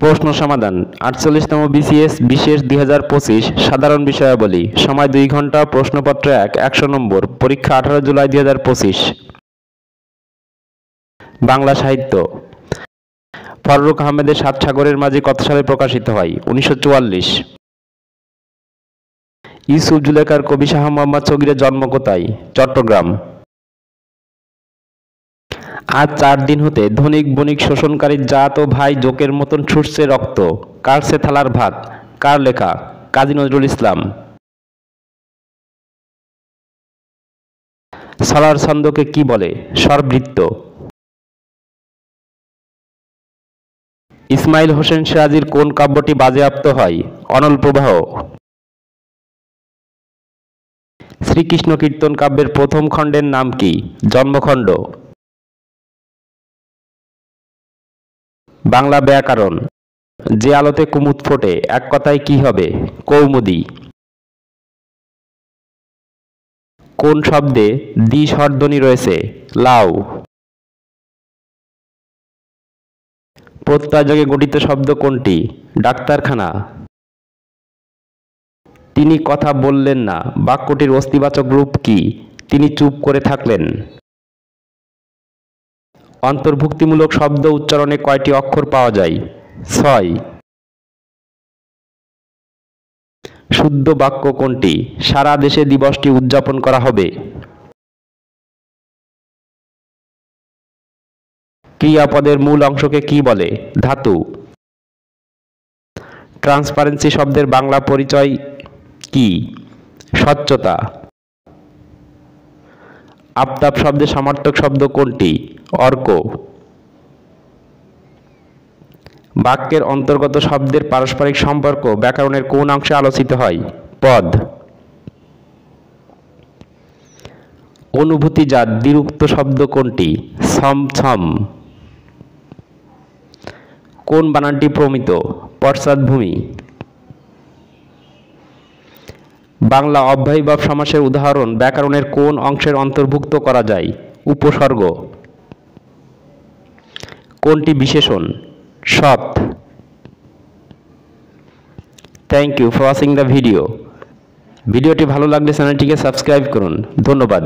প্রশ্ন সমাধান ৪৮তম বিসিএস বিশেষ ২০২৫ সাধারণ বিষয়াবলী। সময় ২ ঘন্টা। প্রশ্নপত্র ১ ১০০ নম্বর। পরীক্ষা ১৮ জুলাই ২০২৫। বাংলা সাহিত্য। ফররুখ আহমেদের সাত সাগরের মাঝি কত সালে প্রকাশিত হয়? ১৯৪৪। ইউসুফ জুলেখার কবি শাহ মোহাম্মদ সগীরের জন্ম কোথায়? চট্টগ্রাম। আজ ৪ দিন হতে ধনিক বণিক শোষণকারীর জাত ও ভাই জোকের মতন ছুটছে রক্ত। কাড়ছে থালার ভাত। কার লেখা? কাজী নজরুল ইসলাম। সলার ছন্দকে কি বলে? স্বরবৃত্ত। ইসমাইল হোসেন সিরাজীর কোন কাব্যটি বাজেয়াপ্ত হয়? অনল প্রবাহ। শ্রীকৃষ্ণ কীর্তন কাব্যের প্রথম খণ্ডের নাম কি? জন্মখণ্ড। বাংলা ব্যাকরণ। যে আলোতে কুমুদ ফোটে, এক কথায় কি হবে? কৌমুদী। কোন শব্দে দ্বি স্বরধ্বনি রয়েছে? লাউ। প্রত্যয়যোগে গঠিত শব্দ কোনটি? ডাক্তারখানা। তিনি কথা বললেন না বাক্যটির অস্তিবাচক রূপ কি? তিনি চুপ করে থাকলেন। অন্তর্ভুক্তিমূলক শব্দ উচ্চারণে কয়টি অক্ষর পাওয়া যায়? ৬। শুদ্ধ বাক্য কোনটি? সারা দেশে দিবসটি উদযাপন করা হবে। ক্রিয়াপদের মূল অংশকে কি বলে? ধাতু। ট্রান্সপারেন্সি শব্দের বাংলা পরিচয় কি? স্বচ্ছতা। আফতাব শব্দের সমার্থক শব্দ কোনটি? অর্ক। বাক্যের অন্তর্গত শব্দের পারস্পরিক সম্পর্ক ব্যাকরণের কোন অংশে আলোচিত হয়? পদ। অনুভূতিজাত দ্বিরুক্ত শব্দ কোনটি? ছমছম। কোন বানানটি প্রমিত? পশ্চাৎভূমি। বাংলা অব্যয়ীভাব সমাসের উদাহরণ ব্যাকরণের কোন অংশের অন্তর্ভুক্ত করা যায়? উপসর্গ। কোনটি বিশেষণ? সৎ। Thank you for watching the video. ভিডিওটি ভালো লাগলে চ্যানেলটিকে সাবস্ক্রাইব করুন। ধন্যবাদ।